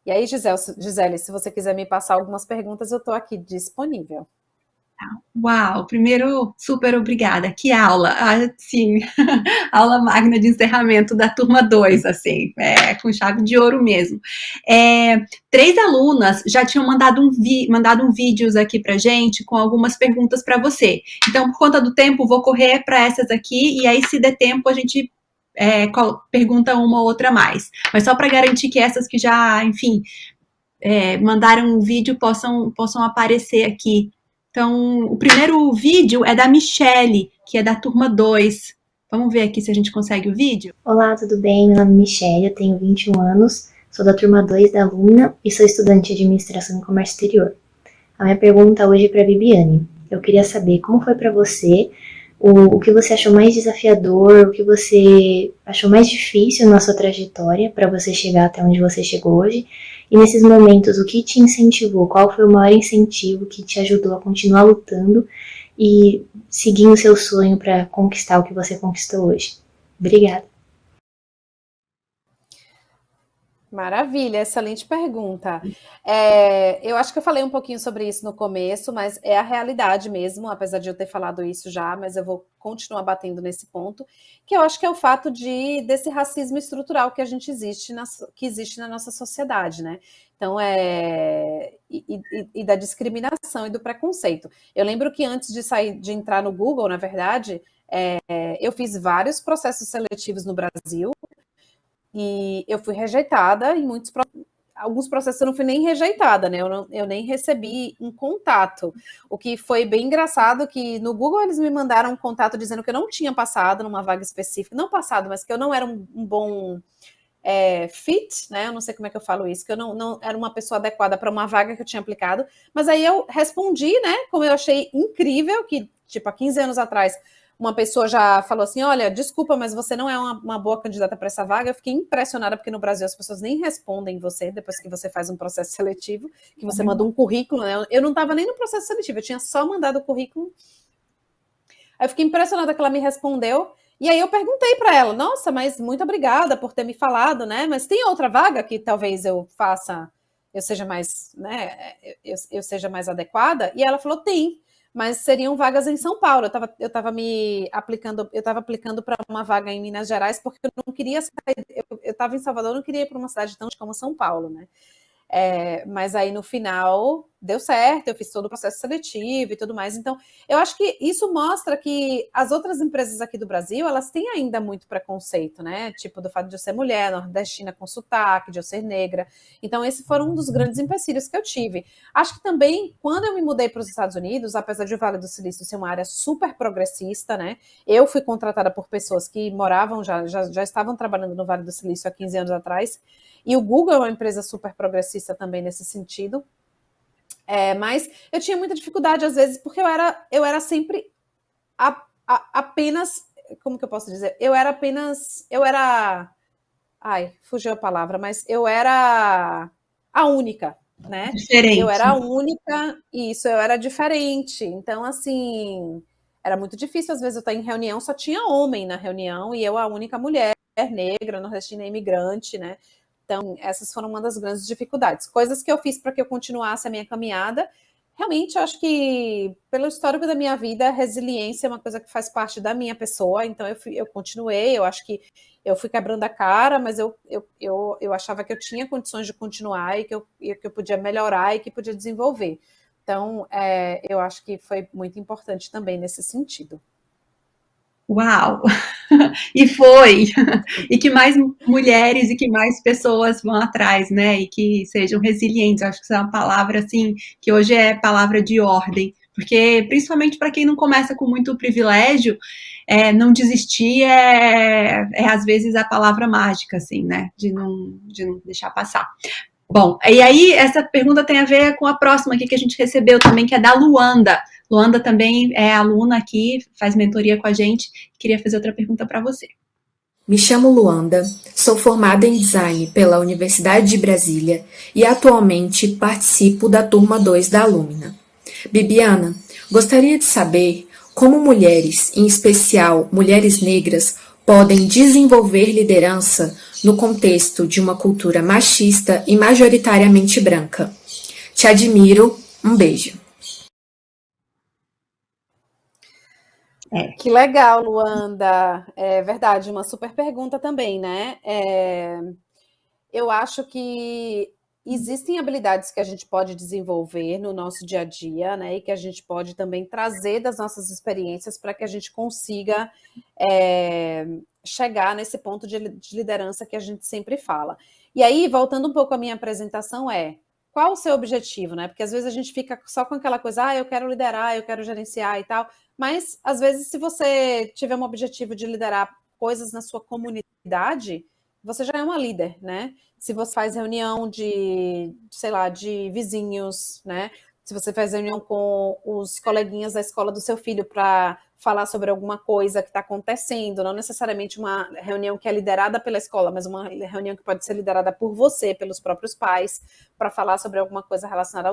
E aí, Gisele, se você quiser me passar algumas perguntas, eu estou aqui disponível. Uau, primeiro, super obrigada. Que aula! Ah, sim, aula magna de encerramento da turma 2, assim, com chave de ouro mesmo. 3 alunas já tinham mandado um vídeos aqui pra gente com algumas perguntas para você. Então, por conta do tempo, vou correr para essas aqui e aí, se der tempo, a gente pergunta uma ou outra mais. Mas só para garantir que essas que já, enfim, mandaram um vídeo possam aparecer aqui. Então, o primeiro vídeo é da Michele, que é da turma 2. Vamos ver aqui se a gente consegue o vídeo? Olá, tudo bem? Meu nome é Michele, eu tenho 21 anos, sou da turma 2 da Alumna e sou estudante de Administração e Comércio Exterior. A minha pergunta hoje é para a Bibiane. Eu queria saber como foi para você, o que você achou mais desafiador, o que você achou mais difícil na sua trajetória para você chegar até onde você chegou hoje. E nesses momentos, o que te incentivou? Qual foi o maior incentivo que te ajudou a continuar lutando e seguindo o seu sonho para conquistar o que você conquistou hoje? Obrigada. Maravilha, excelente pergunta. Eu acho que eu falei um pouquinho sobre isso no começo, mas é a realidade mesmo, apesar de eu ter falado isso já, mas eu vou continuar batendo nesse ponto, que eu acho que é o fato desse racismo estrutural que que existe na nossa sociedade, né? Então, da discriminação e do preconceito. Eu lembro que antes de entrar no Google, na verdade, eu fiz vários processos seletivos no Brasil, e eu fui rejeitada em alguns processos eu não fui nem rejeitada, né? Eu nem recebi um contato. O que foi bem engraçado que no Google eles me mandaram um contato dizendo que eu não tinha passado numa vaga específica, não passado, mas que eu não era um bom fit, né? Eu não sei como é que eu falo isso, que eu não era uma pessoa adequada para uma vaga que eu tinha aplicado. Mas aí eu respondi, né? Como eu achei incrível que, tipo, há 15 anos atrás uma pessoa já falou assim, olha, desculpa, mas você não é uma boa candidata para essa vaga. Eu fiquei impressionada, porque no Brasil as pessoas nem respondem você depois que você faz um processo seletivo, que você manda um currículo, né? Eu não estava nem no processo seletivo, eu tinha só mandado o currículo. Aí eu fiquei impressionada que ela me respondeu, e aí eu perguntei para ela, nossa, mas muito obrigada por ter me falado, né? Mas tem outra vaga que talvez eu seja mais, né? Eu seja mais adequada? E ela falou, tem. Mas seriam vagas em São Paulo. Eu estava aplicando para uma vaga em Minas Gerais, porque eu não queria sair. Eu estava em Salvador, eu não queria ir para uma cidade tão como São Paulo, né? Mas aí no final deu certo, eu fiz todo o processo seletivo e tudo mais. Então, eu acho que isso mostra que as outras empresas aqui do Brasil, elas têm ainda muito preconceito, né? Tipo, do fato de eu ser mulher, nordestina com sotaque, de eu ser negra. Então, esse foram um dos grandes empecilhos que eu tive. Acho que também, quando eu me mudei para os Estados Unidos, apesar de o Vale do Silício ser uma área super progressista, né? Eu fui contratada por pessoas que moravam, já estavam trabalhando no Vale do Silício há 15 anos atrás. E o Google é uma empresa super progressista também nesse sentido. Mas eu tinha muita dificuldade, às vezes, porque eu era sempre apenas... Como que eu posso dizer? Ai, fugiu a palavra, mas eu era a única, né? Diferente. Eu era a única, isso, eu era diferente. Então, assim, era muito difícil, às vezes, eu estar em reunião, só tinha homem na reunião, e eu a única mulher negra, nordestina, imigrante, né? Então, essas foram uma das grandes dificuldades. Coisas que eu fiz para que eu continuasse a minha caminhada, realmente, eu acho que, pelo histórico da minha vida, a resiliência é uma coisa que faz parte da minha pessoa, então eu continuei, eu acho que eu fui quebrando a cara, mas eu achava que eu tinha condições de continuar e que eu podia melhorar e que podia desenvolver. Então, eu acho que foi muito importante também nesse sentido. Uau! E foi! E que mais mulheres e que mais pessoas vão atrás, né? E que sejam resilientes. Eu acho que isso é uma palavra assim que hoje é palavra de ordem, porque principalmente para quem não começa com muito privilégio, não desistir é às vezes a palavra mágica, assim, né? De não deixar passar. Bom, e aí essa pergunta tem a ver com a próxima aqui que a gente recebeu também, que é da Luanda. Luanda também é aluna aqui, faz mentoria com a gente. Queria fazer outra pergunta para você. Me chamo Luanda, sou formada em design pela Universidade de Brasília e atualmente participo da turma 2 da Alumna. Bibiana, gostaria de saber como mulheres, em especial mulheres negras, podem desenvolver liderança no contexto de uma cultura machista e majoritariamente branca. Te admiro, um beijo. Que legal, Luanda. É verdade, uma super pergunta também, né? Eu acho que existem habilidades que a gente pode desenvolver no nosso dia a dia, né? E que a gente pode também trazer das nossas experiências para que a gente consiga chegar nesse ponto de liderança que a gente sempre fala. E aí, voltando um pouco à minha apresentação, qual o seu objetivo, né? Porque às vezes a gente fica só com aquela coisa, eu quero liderar, eu quero gerenciar e tal, mas às vezes se você tiver um objetivo de liderar coisas na sua comunidade, você já é uma líder, né? Se você faz reunião de, sei lá, de vizinhos, né? Se você faz reunião com os coleguinhas da escola do seu filho para falar sobre alguma coisa que está acontecendo, não necessariamente uma reunião que é liderada pela escola, mas uma reunião que pode ser liderada por você, pelos próprios pais, para falar sobre alguma coisa relacionada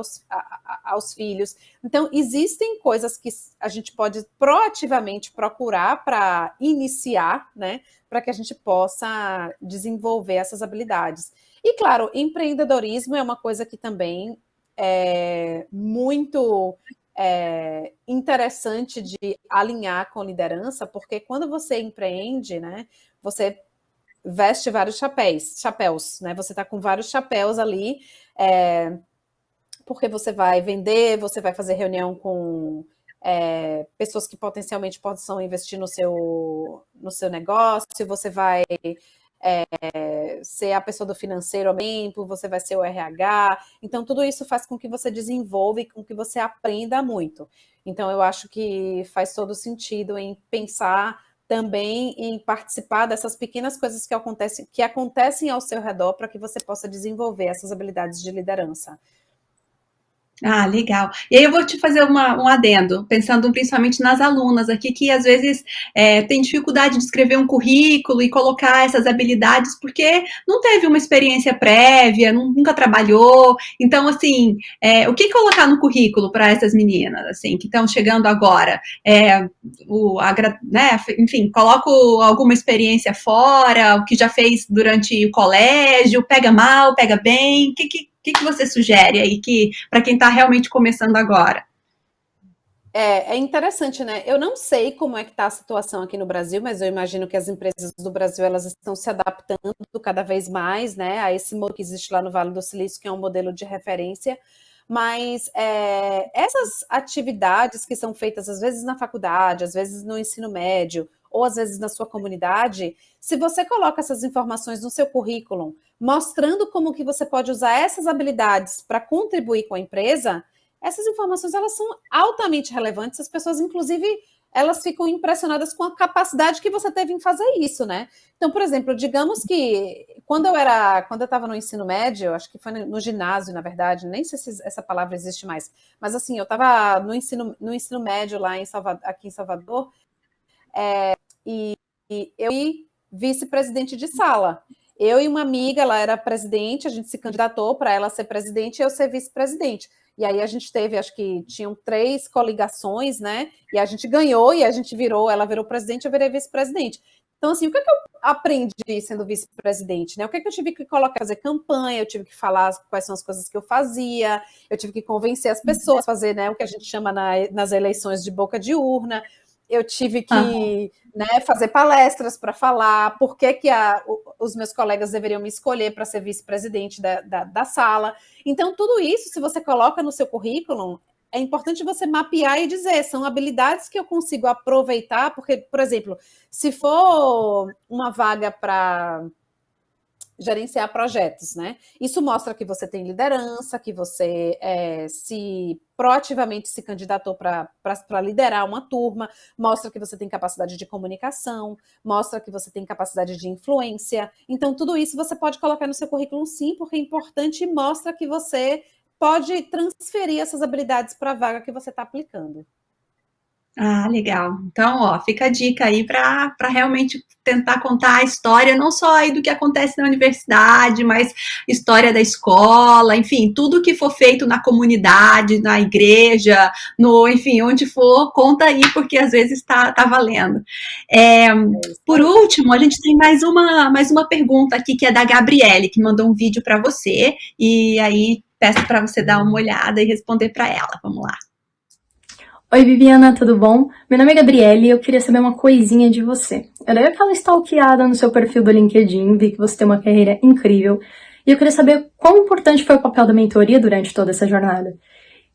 aos filhos. Então, existem coisas que a gente pode proativamente procurar para iniciar, né? Para que a gente possa desenvolver essas habilidades. E, claro, empreendedorismo é uma coisa que também é muito interessante de alinhar com liderança, porque quando você empreende, né, você veste vários chapéus, né? Você está com vários chapéus ali, porque você vai vender, você vai fazer reunião com pessoas que potencialmente possam investir no seu negócio, você vai ser a pessoa do financeiro ao tempo, você vai ser o RH. Então, tudo isso faz com que você desenvolva e com que você aprenda muito. Então, eu acho que faz todo sentido em pensar também em participar dessas pequenas coisas que acontecem ao seu redor para que você possa desenvolver essas habilidades de liderança. Ah, legal. E aí eu vou te fazer um adendo, pensando principalmente nas alunas aqui, que às vezes tem dificuldade de escrever um currículo e colocar essas habilidades, porque não teve uma experiência prévia, nunca trabalhou. Então, assim, o que colocar no currículo para essas meninas, assim, que estão chegando agora? Né, enfim, coloco alguma experiência fora, o que já fez durante o colégio, pega mal, pega bem, o que você sugere aí para quem está realmente começando agora? É interessante, né? Eu não sei como é que está a situação aqui no Brasil, mas eu imagino que as empresas do Brasil elas estão se adaptando cada vez mais, né, a esse modelo que existe lá no Vale do Silício, que é um modelo de referência. Mas essas atividades que são feitas às vezes na faculdade, às vezes no ensino médio, ou às vezes na sua comunidade, se você coloca essas informações no seu currículo, mostrando como que você pode usar essas habilidades para contribuir com a empresa, essas informações elas são altamente relevantes, as pessoas, inclusive, elas ficam impressionadas com a capacidade que você teve em fazer isso, né? Então, por exemplo, digamos que quando eu estava no ensino médio, acho que foi no ginásio, na verdade, nem sei se essa palavra existe mais, mas assim, eu estava no ensino médio lá aqui em Salvador, e eu fui vice-presidente de sala. Eu e uma amiga, ela era presidente, a gente se candidatou para ela ser presidente e eu ser vice-presidente. E aí a gente teve, acho que tinham 3 coligações, né? E a gente ganhou e a gente ela virou presidente, eu virei vice-presidente. Então, assim, o que é que eu aprendi sendo vice-presidente, né? O que é que eu tive que colocar, fazer campanha, eu tive que falar quais são as coisas que eu fazia, eu tive que convencer as pessoas a fazer, né, o que a gente chama nas eleições de boca de urna, eu tive que, né, fazer palestras para falar por que os meus colegas deveriam me escolher para ser vice-presidente da sala. Então, tudo isso, se você coloca no seu currículo, é importante você mapear e dizer, são habilidades que eu consigo aproveitar, porque, por exemplo, se for uma vaga para gerenciar projetos, né? Isso mostra que você tem liderança, que você proativamente se candidatou para liderar uma turma, mostra que você tem capacidade de comunicação, mostra que você tem capacidade de influência. Então, tudo isso você pode colocar no seu currículo, sim, porque é importante e mostra que você pode transferir essas habilidades para a vaga que você está aplicando. Ah, legal. Então, ó, fica a dica aí para realmente tentar contar a história, não só aí do que acontece na universidade, mas história da escola, enfim, tudo que for feito na comunidade, na igreja, enfim, onde for, conta aí, porque às vezes tá valendo. Por último, a gente tem mais uma pergunta aqui, que é da Gabriele, que mandou um vídeo para você, e aí peço para você dar uma olhada e responder para ela. Vamos lá. Oi, Viviana, tudo bom? Meu nome é Gabriele e eu queria saber uma coisinha de você. Eu dei aquela stalkeada no seu perfil do LinkedIn, vi que você tem uma carreira incrível, e eu queria saber quão importante foi o papel da mentoria durante toda essa jornada.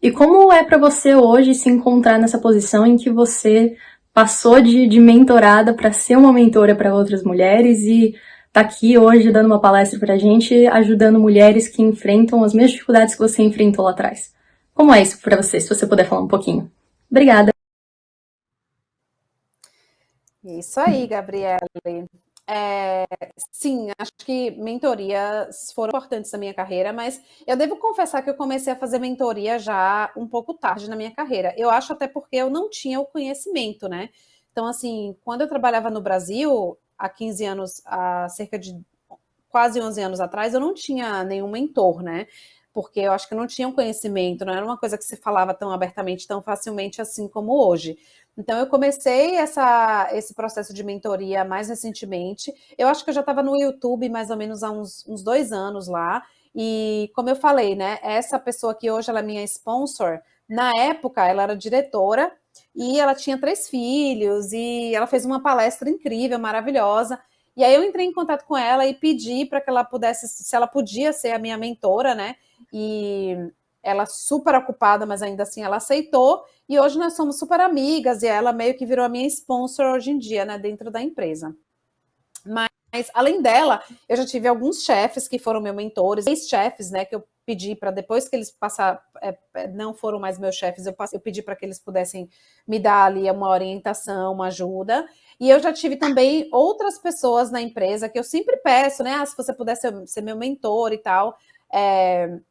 E como é para você hoje se encontrar nessa posição em que você passou de mentorada para ser uma mentora para outras mulheres e tá aqui hoje dando uma palestra pra gente, ajudando mulheres que enfrentam as mesmas dificuldades que você enfrentou lá atrás. Como é isso para você, se você puder falar um pouquinho? Obrigada. Isso aí, Gabriele. Sim, acho que mentorias foram importantes na minha carreira, mas eu devo confessar que eu comecei a fazer mentoria já um pouco tarde na minha carreira. Eu acho até porque eu não tinha o conhecimento, né? Então, assim, quando eu trabalhava no Brasil, há 15 anos, há cerca de quase 11 anos atrás, eu não tinha nenhum mentor, né? Porque eu acho que eu não tinha um conhecimento, não era uma coisa que se falava tão abertamente, tão facilmente assim como hoje. Então, eu comecei esse processo de mentoria mais recentemente. Eu acho que eu já estava no YouTube mais ou menos há uns 2 anos lá. E, como eu falei, né, essa pessoa que hoje ela é minha sponsor, na época ela era diretora e ela tinha 3 filhos e ela fez uma palestra incrível, maravilhosa. E aí eu entrei em contato com ela e pedi para que ela pudesse, se ela podia ser a minha mentora, né? E ela super ocupada, mas ainda assim ela aceitou. E hoje nós somos super amigas e ela meio que virou a minha sponsor hoje em dia, né? Dentro da empresa. Mas além dela, eu já tive alguns chefes que foram meus mentores, ex-chefes, né? Que eu pedi para depois que eles não foram mais meus chefes, eu pedi para que eles pudessem me dar ali uma orientação, uma ajuda. E eu já tive também outras pessoas na empresa que eu sempre peço, né? Se você puder ser meu mentor e tal,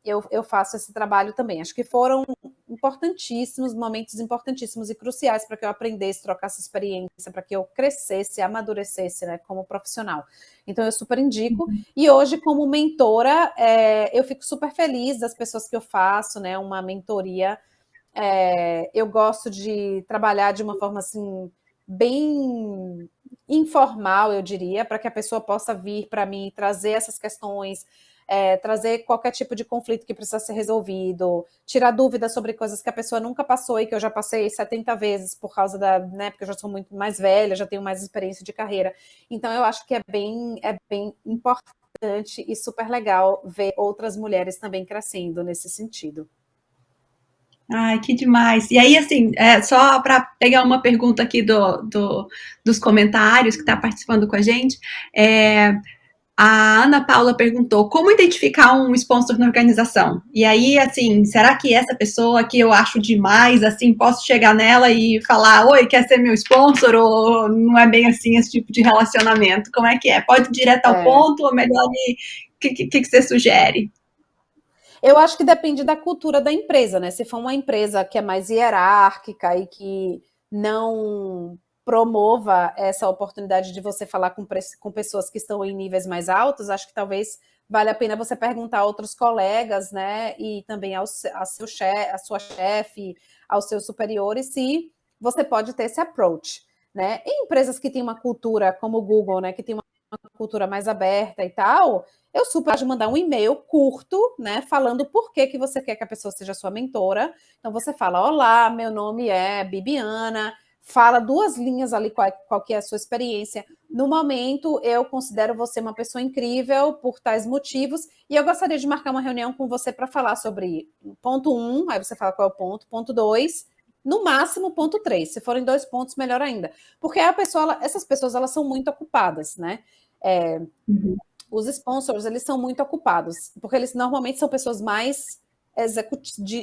eu faço esse trabalho também. Acho que foram importantíssimos, momentos importantíssimos e cruciais para que eu aprendesse, trocasse experiência, para que eu crescesse, amadurecesse, né, como profissional. Então, eu super indico. E hoje, como mentora, eu fico super feliz das pessoas que eu faço, né, uma mentoria. Eu gosto de trabalhar de uma forma, assim, bem informal, eu diria, para que a pessoa possa vir para mim trazer essas questões, trazer qualquer tipo de conflito que precisa ser resolvido, tirar dúvidas sobre coisas que a pessoa nunca passou e que eu já passei 70 vezes por causa né, porque eu já sou muito mais velha, já tenho mais experiência de carreira. Então, eu acho que é bem importante e super legal ver outras mulheres também crescendo nesse sentido. Ai, que demais. E aí, assim, só para pegar uma pergunta aqui dos comentários que está participando com a gente, a Ana Paula perguntou como identificar um sponsor na organização. E aí, assim, será que essa pessoa que eu acho demais, assim, posso chegar nela e falar, oi, quer ser meu sponsor? Ou não é bem assim esse tipo de relacionamento? Como é que é? Pode ir direto ao ponto ou melhor, o que você sugere? Eu acho que depende da cultura da empresa, né? Se for uma empresa que é mais hierárquica e que não promova essa oportunidade de você falar com pessoas que estão em níveis mais altos, acho que talvez vale a pena você perguntar a outros colegas, né? E também a sua chefe, aos seus superiores, se você pode ter esse approach. né? Em empresas que têm uma cultura como o Google, né, que tem uma cultura mais aberta e tal, eu super acho mandar um e-mail curto, né, falando por que que você quer que a pessoa seja sua mentora. Então você fala: olá, meu nome é Bibiana, fala 2 linhas ali qual que é a sua experiência. No momento, eu considero você uma pessoa incrível por tais motivos e eu gostaria de marcar uma reunião com você para falar sobre ponto 1, aí você fala qual é o ponto 2, no máximo ponto 3. Se forem 2 pontos, melhor ainda. Porque a pessoa, essas pessoas, elas são muito ocupadas, né? Uhum. Os sponsors, eles são muito ocupados, porque eles normalmente são pessoas mais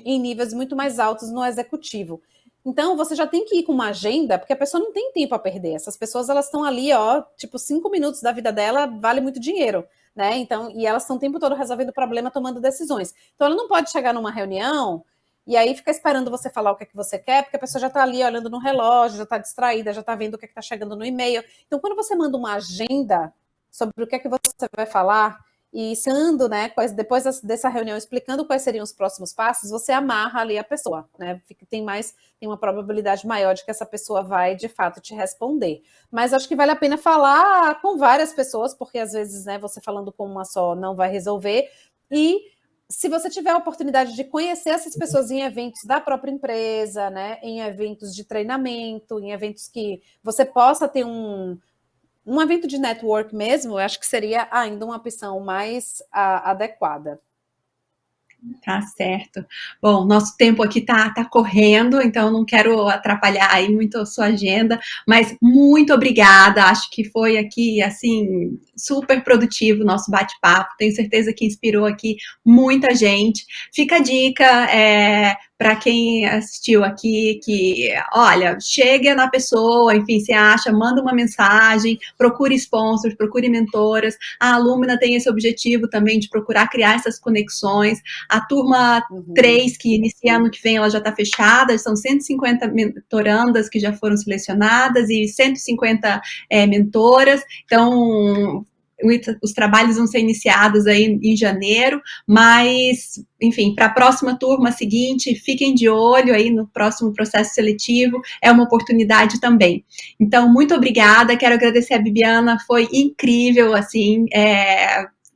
em níveis muito mais altos no executivo. Então, você já tem que ir com uma agenda, porque a pessoa não tem tempo a perder. Essas pessoas, elas estão ali, ó, tipo, 5 minutos da vida dela vale muito dinheiro, né? Então, e elas estão o tempo todo resolvendo problema, tomando decisões. Então, ela não pode chegar numa reunião e aí ficar esperando você falar o que é que você quer, porque a pessoa já está ali olhando no relógio, já está distraída, já está vendo o que é que está chegando no e-mail. Então, quando você manda uma agenda sobre o que é que você vai falar e sendo, né, depois dessa reunião explicando quais seriam os próximos passos, você amarra ali a pessoa, né? Tem uma probabilidade maior de que essa pessoa vai de fato te responder. Mas acho que vale a pena falar com várias pessoas, porque às vezes, né, você falando com uma só não vai resolver. E se você tiver a oportunidade de conhecer essas pessoas em eventos da própria empresa, né, em eventos de treinamento, em eventos que você possa ter um evento de network mesmo, eu acho que seria ainda uma opção mais adequada. Tá certo. Bom, nosso tempo aqui tá correndo, então não quero atrapalhar aí muito a sua agenda, mas muito obrigada. Acho que foi aqui, assim, super produtivo o nosso bate-papo. Tenho certeza que inspirou aqui muita gente. Fica a dica, para quem assistiu aqui, que, olha, chega na pessoa, enfim, se acha, manda uma mensagem, procure sponsors, procure mentoras. A Alumna tem esse objetivo também de procurar criar essas conexões. A turma 3, que inicia ano que vem, ela já está fechada, são 150 mentorandas que já foram selecionadas e 150 mentoras. Então, os trabalhos vão ser iniciados aí em janeiro, mas, enfim, para a próxima turma seguinte, fiquem de olho aí no próximo processo seletivo, é uma oportunidade também. Então, muito obrigada, quero agradecer a Bibiana, foi incrível, assim,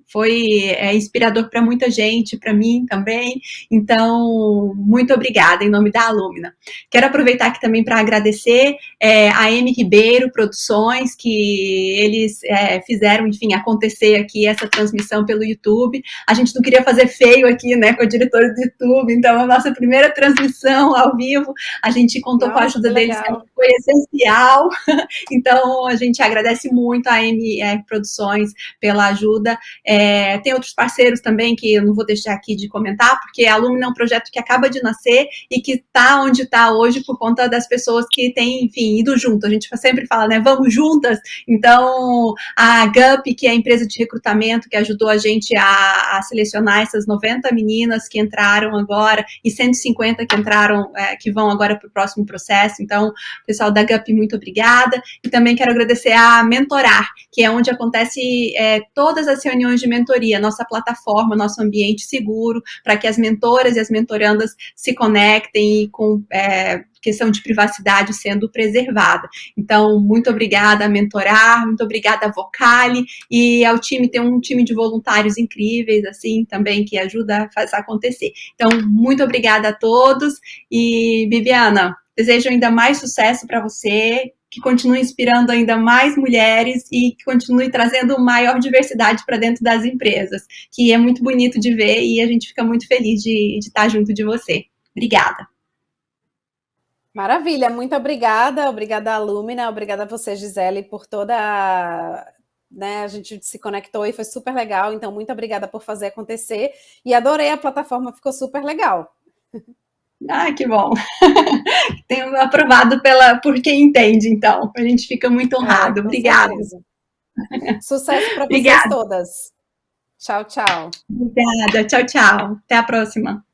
foi inspirador para muita gente, para mim também. Então, muito obrigada em nome da Alumna. Quero aproveitar aqui também para agradecer a M Ribeiro Produções, que eles fizeram, enfim, acontecer aqui essa transmissão pelo YouTube. A gente não queria fazer feio aqui, né, com a diretora do YouTube, então a nossa primeira transmissão ao vivo, a gente contou com a ajuda deles, que foi essencial. Então, a gente agradece muito a M Produções pela ajuda. Tem outros parceiros também que eu não vou deixar aqui de comentar, porque a Alumna é um projeto que acaba de nascer e que está onde está hoje por conta das pessoas que têm, enfim, ido junto. A gente sempre fala, né, vamos juntas. Então, a GUP, que é a empresa de recrutamento que ajudou a gente a selecionar essas 90 meninas que entraram agora e 150 que entraram, que vão agora para o próximo processo. Então, pessoal da GUP, muito obrigada. E também quero agradecer a Mentorar, que é onde acontece todas as reuniões de mentoria, nossa plataforma, nosso ambiente seguro, para que as mentoras e as mentorandas se conectem e com questão de privacidade sendo preservada. Então, muito obrigada a Mentorar, muito obrigada a Vocali e ao time, tem um time de voluntários incríveis, assim, também, que ajuda a fazer acontecer. Então, muito obrigada a todos e, Bibiana, desejo ainda mais sucesso para você, que continue inspirando ainda mais mulheres e que continue trazendo maior diversidade para dentro das empresas, que é muito bonito de ver e a gente fica muito feliz de estar junto de você. Obrigada. Maravilha, muito obrigada. Obrigada, Alumna. Obrigada a você, Gisele, por toda né, a gente se conectou e foi super legal, então muito obrigada por fazer acontecer e adorei a plataforma, ficou super legal. Ah, que bom. Tenho aprovado por quem entende, então. A gente fica muito honrado. Obrigada. Certeza. Sucesso para vocês Obrigada. todas. Tchau, tchau. Obrigada. Tchau, tchau. Até a próxima.